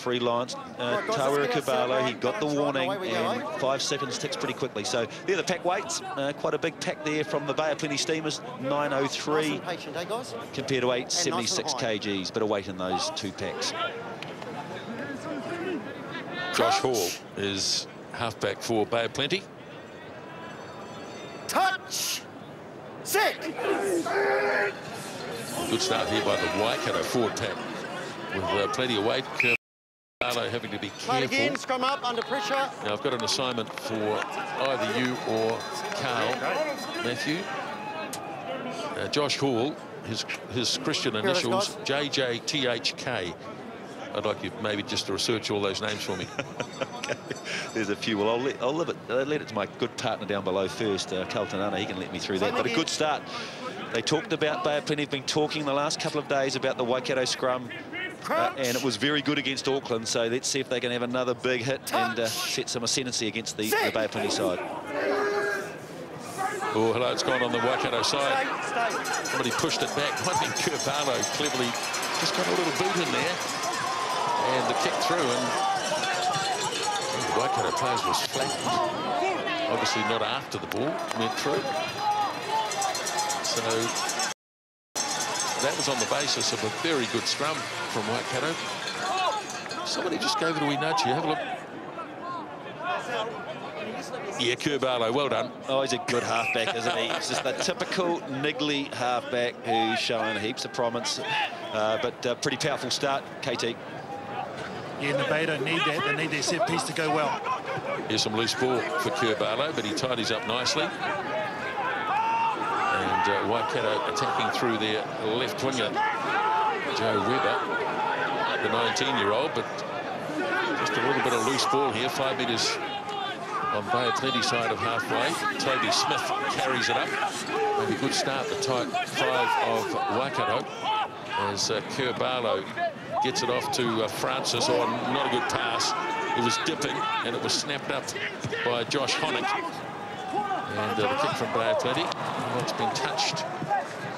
Free Lions. Tawera Kubalo, he got the warning, and 5 seconds ticks pretty quickly. So they're the pack weights. Quite a big pack there from the Bay of Plenty Steamers, 903 compared to 876 kgs. Bit of weight in those 2 packs. Josh Hall is halfback for Bay of Plenty. Touch! Set! Good start here by the Waikato forward pack with plenty of weight. Kubalo having to be careful. Again, scrum up under pressure. Now I've got an assignment for either you or Carl, Matthew. Josh Hall, his Christian initials, JJTHK. I'd like you maybe just to research all those names for me. Okay. There's a few. Well, I'll let it to my good partner down below first, Carlton Anna. He can let me through that. But a good start. They talked about Bay of Plenty. Have been talking the last couple of days about the Waikato scrum, and it was very good against Auckland. So let's see if they can have another big hit and set some ascendancy against the Bay of Plenty side. Oh, hello, it's gone on the Waikato side. Somebody pushed it back. I think Kubalo cleverly just got a little boot in there. And the kick through, and the Waikato players was flattened. Obviously not after the ball went through. So that was on the basis of a very good scrum from Waikato. Somebody just gave it a wee nudge here. Have a look. Yeah, Kubalo, well done. Oh, he's a good halfback, isn't he? He's just the typical niggly halfback who's showing heaps of promise. But pretty powerful start, KT. Yeah, and the Bay don't need that. They need their set piece to go well. Here's some loose ball for Kubalo, but he tidies up nicely. And Waikato attacking through their left winger, Joe Webber, the 19-year-old, but just a little bit of loose ball here. 5 metres on Bay of Plenty side of halfway. Toby Smith carries it up. Maybe a good start, the tight 5 of Waikato, as Kubalo gets it off to Francis. Oh, not a good pass. It was dipping, and it was snapped up by Josh Honig. And the kick from Bay of Plenty. Well, it's been touched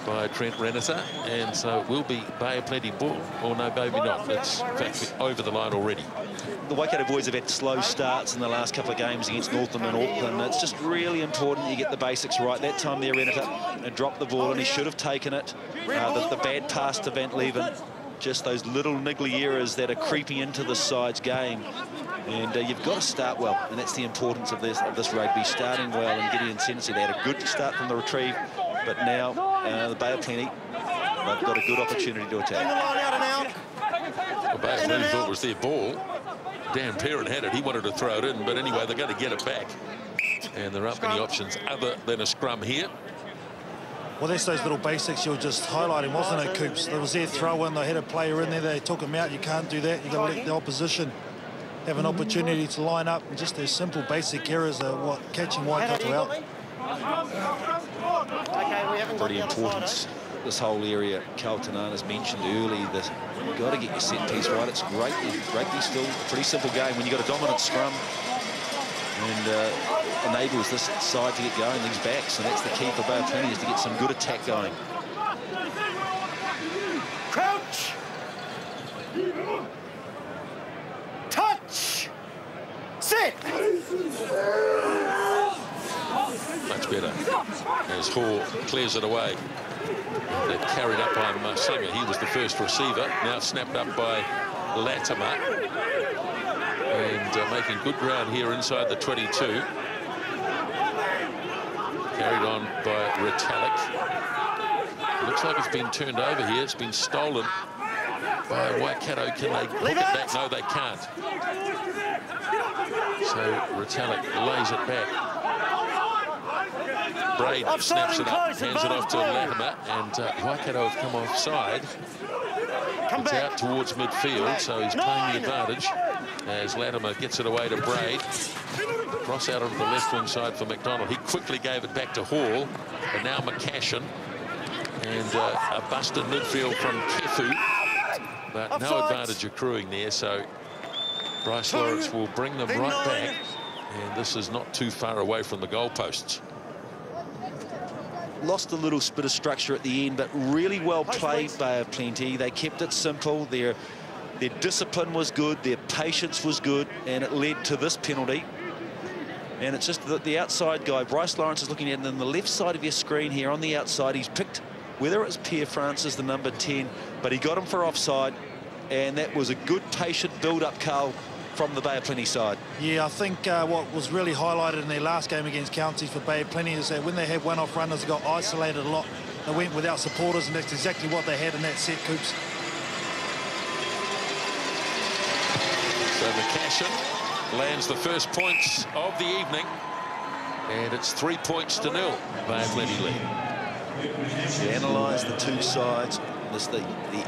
by Trent Renata, and so it will be Bay of Plenty ball. Or no, maybe not. It's in fact over the line already. The Waikato boys have had slow starts in the last couple of games against Northland and Auckland. It's just really important you get the basics right. That time there, Renata dropped the ball, and he should have taken it. The bad pass to Van Leeuwen. Just those little niggly errors that are creeping into the side's game. And you've got to start well, and that's the importance of this rugby, starting well and getting ascendancy. They had a good start from the retrieve, but now the Bay of Plenty, they've got a good opportunity to attack. Well, Bay of Plenty thought it was their ball. Dan Perrin had it. He wanted to throw it in, but anyway, they're going to get it back. And there aren't many options other than a scrum here. Well, that's those little basics you were just highlighting, wasn't it, Coops? There was their throw in, they had a player in there, they took him out. You can't do that. You've got to let the opposition have an opportunity to line up. And just those simple basic errors are what catching Waikato out. Pretty important, this whole area. Carlton Arna's mentioned early that you've got to get your set piece right. It's great. Rugby's still a pretty simple game when you've got a dominant scrum and enables this side to get going, these backs, and that's the key for Bay of Plenty, is to get some good attack going. Crouch! Touch! Sit! Much better as Hall clears it away. They're carried up by Marsinger. He was the first receiver. Now snapped up by Latimer. And making good ground here inside the 22. Carried on by Retallick. Looks like it's been turned over here. It's been stolen by Waikato. Can they hook it back? No, they can't. So Retallick lays it back. Braid snaps it up, hands it off to Latimer, and Waikato have come offside. It's out towards midfield, so he's playing the advantage as Latimer gets it away to Braid. Cross out onto the left wing side for McDonald. He quickly gave it back to Hall, and now McCashin. And a bust in midfield from Kefu, but no advantage accruing there, so Bryce Lawrence will bring them right back, and this is not too far away from the goalposts. Lost a little bit of structure at the end, but really well played Bay of Plenty. They kept it simple. Their Their discipline was good, their patience was good, and it led to this penalty. And it's just that the outside guy, Bryce Lawrence, is looking at it on the left side of your screen here on the outside. He's picked, whether it was Pierre Francis, the number 10, but he got him for offside. And that was a good, patient build-up, Carl, from the Bay of Plenty side. Yeah, I think what was really highlighted in their last game against County for Bay of Plenty is that when they had one-off runners, they got isolated a lot. They went without supporters, and that's exactly what they had in that set, Coops. So McCashin lands the first points of the evening, and it's 3 points to 0. Bay of Plenty lead. You analyse the two sides. There's the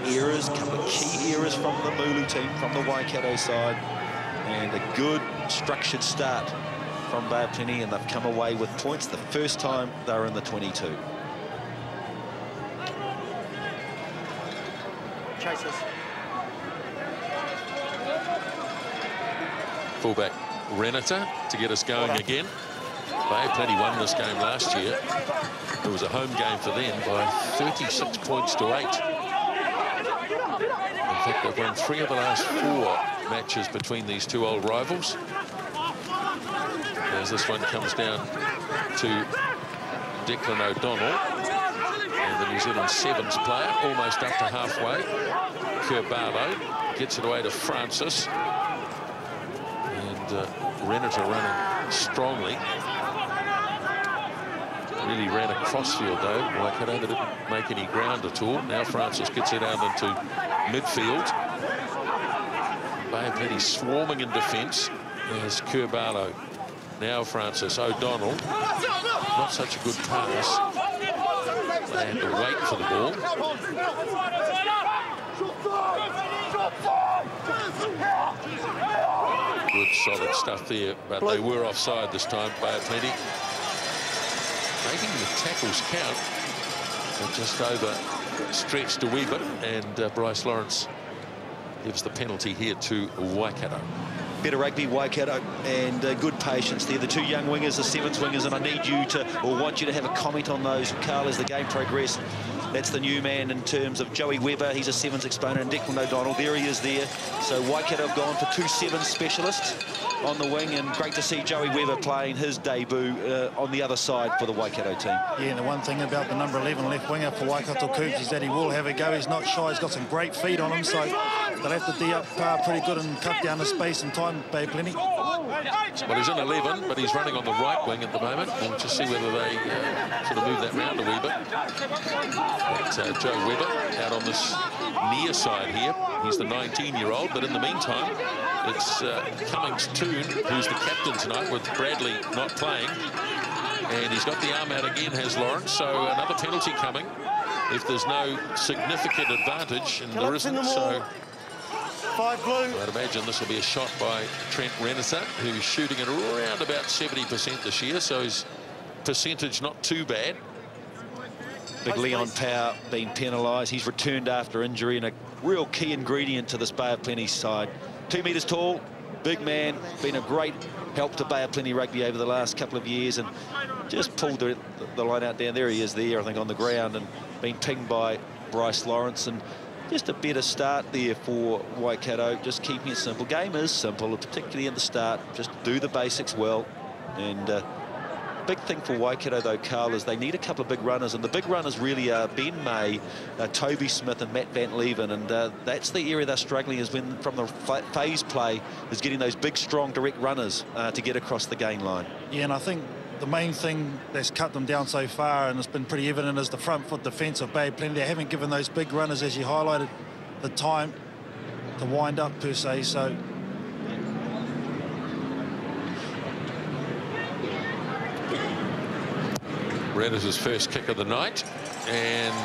errors, a couple of key errors from the Mulu team, from the Waikato side, and a good structured start from Bay of Plenty, and they've come away with points the first time they were in the 22. Chasers. Fullback Renata to get us going again. Bay of Plenty won this game last year. It was a home game for them by 36 points to 8. In fact, they've won 3 of the last 4 matches between these two old rivals. As this one comes down to Declan O'Donnell, and the New Zealand Sevens player, almost up to halfway. Kerr-Barlow gets it away to Francis. And Renata running strongly. Really ran a crossfield, though. Waikato didn't make any ground at all. Now Francis gets it out into midfield. Bay of Plenty swarming in defence. There's Kerr-Barlow. Now Francis. O'Donnell. Not such a good pass. They had to wait for the ball. Good solid stuff there, but they were offside this time. Bay of Plenty making the tackles count. They're just overstretched a wee bit, and Bryce Lawrence gives the penalty here to Waikato. Better rugby, Waikato, and good patience there. The two young wingers, the Sevens wingers, and I need you to, or want you to have a comment on those, Carl, as the game progressed. That's the new man in terms of Joey Webber. He's a Sevens exponent, and Declan O'Donnell. There he is there. So Waikato have gone for 2 Sevens specialists on the wing, and great to see Joey Webber playing his debut on the other side for the Waikato team. Yeah, and the one thing about the number 11 left winger for Waikato Coops is that he will have a go. He's not shy. He's got some great feet on him, so they'll have to D up pretty good and cut down the space and time, Bay of Plenty. Well, he's in 11, but he's running on the right wing at the moment. We'll just see whether they sort of move that round a wee bit. But Joe Webber out on this near side here. He's the 19-year-old, but in the meantime, it's Cummings Toon, who's the captain tonight, with Bradley not playing. And he's got the arm out again, has Lawrence. So another penalty coming if there's no significant advantage, and there isn't. So 5 blue. I'd imagine this will be a shot by Trent Renata, who's shooting at around about 70% this year, so his percentage not too bad. Big Leon Power being penalised. He's returned after injury, and a real key ingredient to this Bay of Plenty side. 2 metres tall, big man, been a great help to Bay of Plenty rugby over the last couple of years, and just pulled the line out down. There he is there, I think, on the ground, and been pinged by Bryce Lawrence. And just a better start there for Waikato, just keeping it simple. Game is simple, particularly in the start. Just do the basics well. And big thing for Waikato, though, Carl, is they need a couple of big runners. And the big runners really are Ben May, Toby Smith and Matt Van Leeuwen. And that's the area they're struggling, is when from the phase play is getting those big, strong, direct runners to get across the gain line. Yeah, and I think the main thing that's cut them down so far, and it's been pretty evident, is the front foot defence of Bay of Plenty. They haven't given those big runners, as you highlighted, the time to wind up, per se. So Renata's first kick of the night, and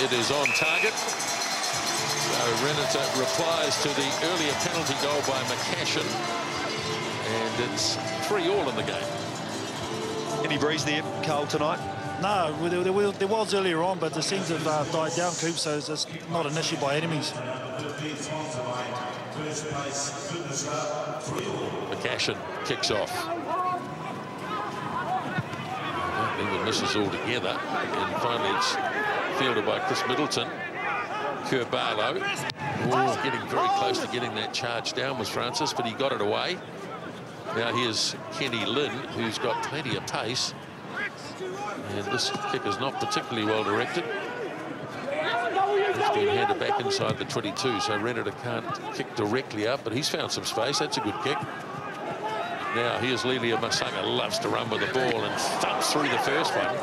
it is on target. So Renata replies to the earlier penalty goal by McCashin, and it's 3-3 in the game. Any breeze there, Carl, tonight? no, there was earlier on, but the seems to have died down, Coop, so it's not an issue by any means. McCashin kicks off. Even misses altogether, and finally it's fielded by Chris Middleton. Curbarlo. Oh, getting very close to getting that charge down was Francis, but he got it away. Now here's Kenny Lynn, who's got plenty of pace. And this kick is not particularly well directed. It's been handed back inside the 22, so Renata can't kick directly up, but he's found some space. That's a good kick. Now here's Lelia Masanga, loves to run with the ball and thumps through the first one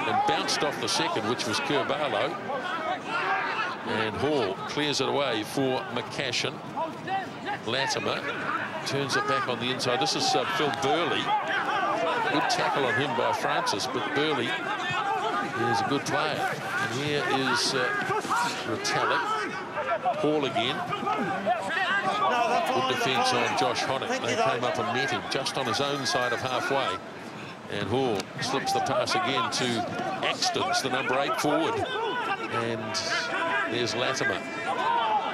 and bounced off the second, which was Curbarlo. And Hall clears it away for McCashin. Latimer turns it back on the inside. This is Phil Burley. Good tackle on him by Francis, but Burley is a good player. And here is Retallick. Hall again. Good defence on Josh Honeck. They came up and met him just on his own side of halfway. And Hall slips the pass again to Axton's, the number 8 forward. And there's Latimer.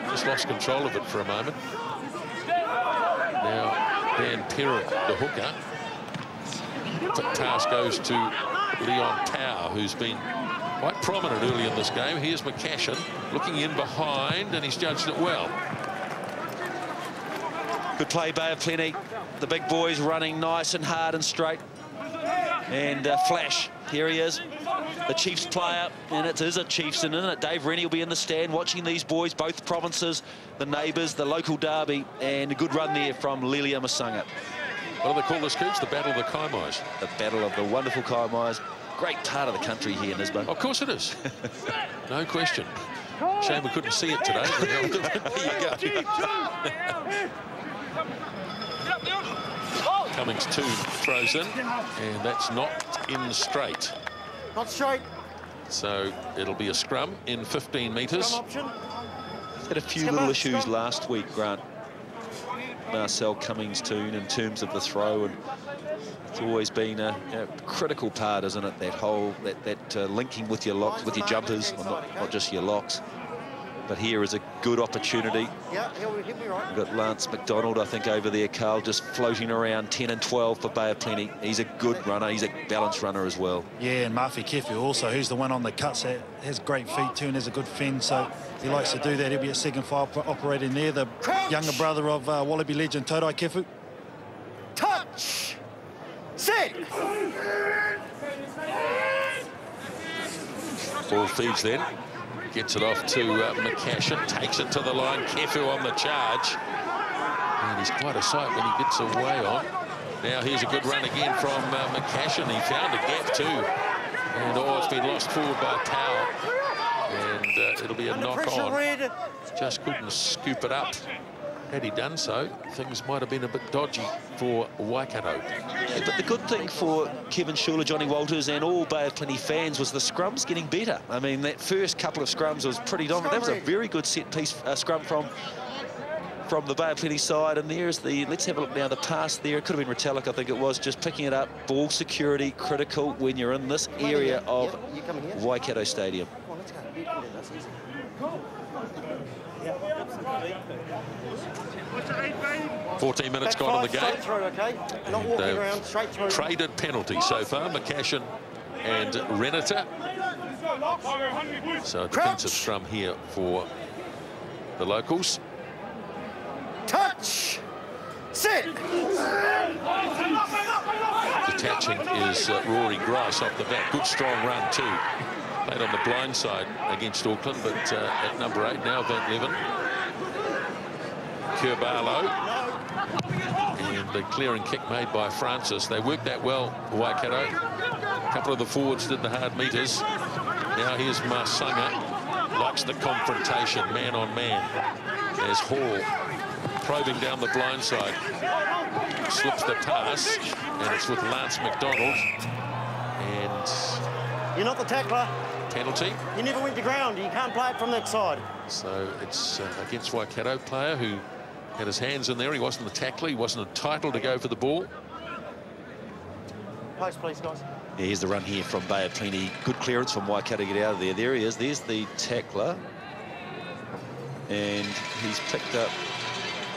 Just lost control of it for a moment. Now Dan Perrin, the hooker. The pass goes to Leon Power, who's been quite prominent early in this game. Here's McCashin looking in behind, and he's judged it well. Good play, Bay of Plenty. The big boys running nice and hard and straight. And Flash, here he is, the Chiefs player, and it is a Chiefs, isn't it? Dave Rennie will be in the stand watching these boys, both provinces, the neighbours, the local derby, and a good run there from Lelia Masanga. What do they call this, Coops? The Battle of the Kaimais. The Battle of the wonderful Kaimais. Great part of the country here in Nisbo. Of course it is. No question. Shame we couldn't see it today. There you go. Cummings 2 throws in, and that's not in straight. Not straight. So it'll be a scrum in 15 metres. Had a few little issues last week, Grant. Marcel Cummings Toon in terms of the throw, and it's always been a critical part, isn't it? That whole linking with your locks, with your jumpers, not just your locks. But here is a good opportunity. Yeah, he'll be right. We've got Lance McDonald, I think, over there, Carl, just floating around 10 and 12 for Bay of Plenty. He's a good runner. He's a balanced runner as well. Yeah, and Mafi Kefu also, who's the one on the cuts, has great feet too and has a good fin, so he likes to do that. He'll be at second file operating there. The younger brother of Wallaby legend, Todai Kefu. Touch! Sit! Ball feeds then. Gets it off to McCashin, takes it to the line. Kefu on the charge. And he's quite a sight when he gets away on. Now here's a good run again from McCashin. He found a gap too. And it's been lost forward by Powell. And it'll be a knock on. Just couldn't scoop it up. Had he done so, things might have been a bit dodgy for Waikato. Yeah, but the good thing for Kevin Schuler, Johnny Walters, and all Bay of Plenty fans was the scrums getting better. I mean, that first couple of scrums was pretty dominant. That was a very good set piece scrum from the Bay of Plenty side. And there's the, let's have a look now, the pass there. It could have been Retallick, I think it was, just picking it up. Ball security, critical when you're in this area of Waikato Stadium. 14 minutes gone in the game. Through, okay? Not walking around, straight through. Traded penalty so far, McCashin and Renata. So a defensive scrum here for the locals. Touch! Sit! Detaching is Rory Grice off the back. Good strong run too. Played on the blind side against Auckland, but at number 8 now, Van Leeuwen. Curbarlo. And the clearing kick made by Francis. They worked that well, Waikato. A couple of the forwards did the hard meters. Now here's Masanga. Likes the confrontation, man on man. There's Hall probing down the blind side. Slips the pass, and it's with Lance McDonald. And you're not the tackler. Penalty. You never went to ground. You can't play it from that side. So it's against Waikato player who had his hands in there. He wasn't the tackler. He wasn't entitled to go for the ball. Post, please, guys. Yeah, here's the run here from Bay of Plenty. Good clearance from Waikato to get out of there. There he is. There's the tackler. And he's picked up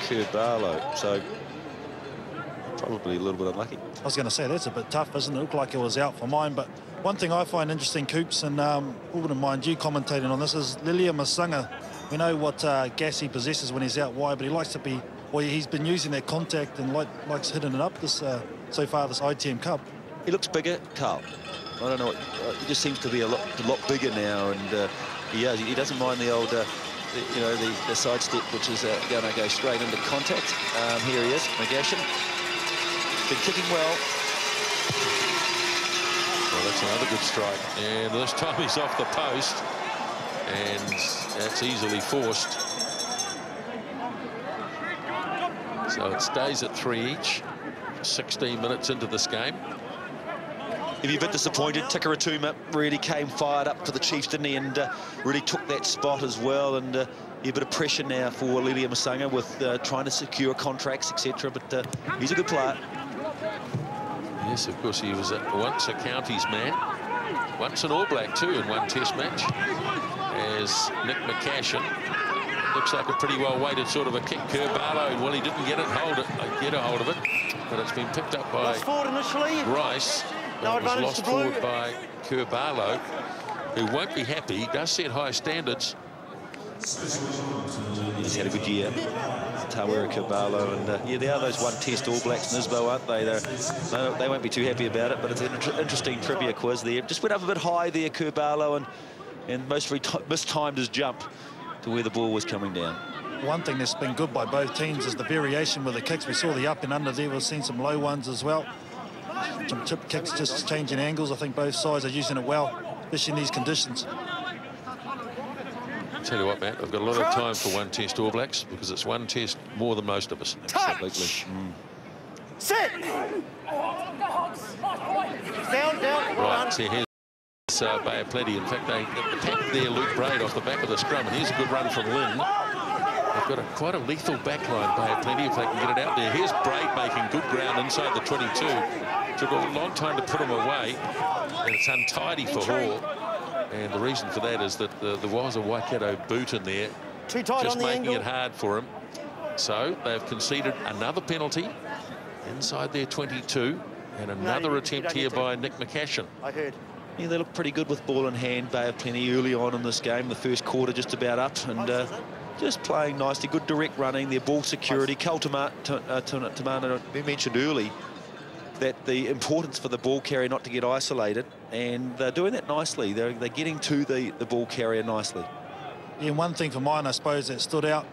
Curbarlo. So probably a little bit unlucky. I was going to say, that's a bit tough, isn't it? It looked like it was out for mine, but One thing I find interesting, Coops, and wouldn't mind you commentating on this, is Lilia Masanga. We know what gas he possesses when he's out wide, but he likes to be, well, he's been using that contact and likes hitting it up this so far this ITM Cup. He looks bigger, Carl. I don't know. He just seems to be a lot bigger now, and he doesn't mind the old, the side step, which is going to go straight into contact. Here he is, McGashan. Been kicking well. Well, that's another good strike, and this time he's off the post, and that's easily forced. So it stays at 3 each. 16 minutes into this game. If you're a bit disappointed, Tikaratuma really came fired up for the Chiefs, didn't he? And really took that spot as well. And a bit of pressure now for Lilia Masanga with trying to secure contracts, etc. But he's a good player. Yes, of course, he was once a counties man, once an All Black too in one Test match. As Nick McCashin, looks like a pretty well-weighted sort of a kick. Kurbalo, well, he didn't get a hold of it, but it's been picked up by Rice. No It was advantage lost to blue. forward by Kurbalo, who won't be happy. He does set high standards. He's had a good year, Tawera Kurbalo, and yeah, they are those one Test All Blacks, Nisbo, aren't they? They won't be too happy about it, but it's an interesting trivia quiz there. Just went up a bit high there, Kurbalo, and mostly mistimed his jump to where the ball was coming down. One thing that's been good by both teams is the variation with the kicks. We saw the up and under there. We've seen some low ones as well. Some tip kicks just changing angles. I think both sides are using it well, especially in these conditions. I'll tell you what, Matt, I've got a lot of time for one Test All Blacks because it's one Test more than most of us. Absolutely. Sit! Down. Right, see, here's Bay of Plenty. In fact, they attacked there Luke Braid off the back of the scrum, and here's a good run from Lynn. They've got quite a lethal backline, Bay of Plenty, if they can get it out there. Here's Braid making good ground inside the 22. Took a long time to put him away, and it's untidy for Hall. And the reason for that is that there was a Waikato boot in there, Too tight just on the making angle. it hard for him. So they've conceded another penalty inside their 22, and another you attempt don't here need to. by Nick McCashin. I heard. Yeah, they look pretty good with ball in hand, Bay of Plenty, early on in this game. The first quarter just about up, and just playing nicely. Good direct running, their ball security. Kel Tamana, we mentioned early that the importance for the ball carrier not to get isolated, and they're doing that nicely. They're getting to the ball carrier nicely. Yeah, one thing for mine, I suppose, that stood out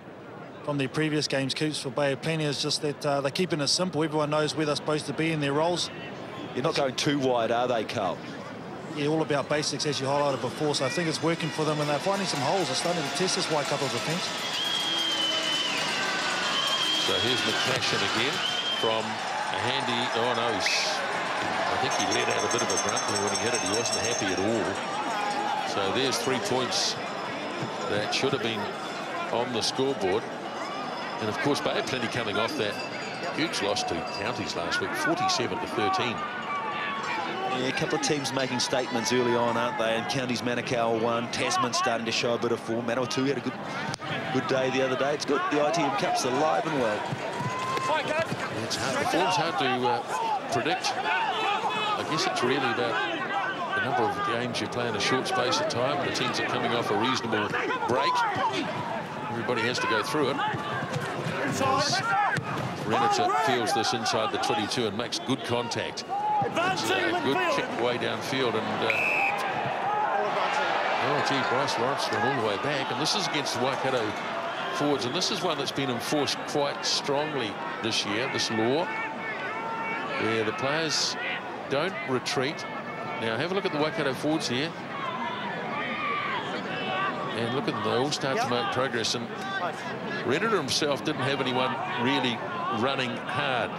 from the previous games, Coops, for Bay of Plenty is just that they're keeping it simple. Everyone knows where they're supposed to be in their roles. You're not going too wide, are they, Carl? Yeah, all about basics, as you highlighted before, so I think it's working for them, and they're finding some holes. They're starting to test this Waikato defence. So here's McCashin again from a handy, I think he let out a bit of a grunt there when he hit it. He wasn't happy at all. So there's 3 points that should have been on the scoreboard. And of course, Bay of Plenty coming off that huge loss to Counties last week, 47-13. Yeah, a couple of teams making statements early on, aren't they? And Counties Manukau won. Tasman starting to show a bit of form. Manawatu had a good day the other day. It's good. The ITM Cup's alive and well. It's hard. The form's hard to predict. I guess it's really about the number of games you play in a short space of time. The teams are coming off a reasonable break. Everybody has to go through it. Renata feels this inside the 22 and makes good contact. It's a good kick way downfield, and oh gee, Bryce Lawrence went all the way back, and this is against the Waikato forwards, and this is one that's been enforced quite strongly this year, this law, where the players don't retreat. Now have a look at the Waikato forwards here, and look at them, they all start to make progress, and Renata himself didn't have anyone really running hard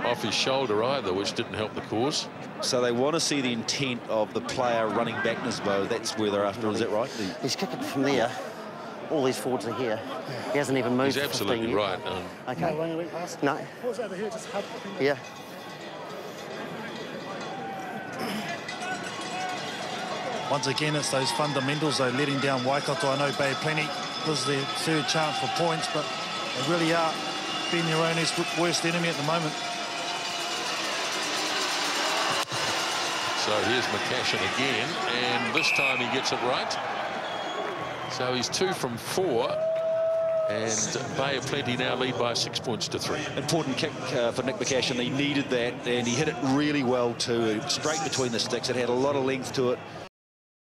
off his shoulder either, which didn't help the cause. So they want to see the intent of the player running back Nisbo. That's where they're after, is that right? He's kicking from there. All these forwards are here. He hasn't even moved. He's absolutely right. Okay. No. What was over here? Just had. Yeah. Once again, it's those fundamentals, though, letting down Waikato. I know Bay of Plenty was their third chance for points, but they really are being their own worst enemy at the moment. So So here's McCashin again, and this time he gets it right. So he's 2 from 4, and Bay of Plenty now lead by 6 points to 3. Important kick for Nick McCashin. He needed that, and he hit it really well too. Straight between the sticks. It had a lot of length to it.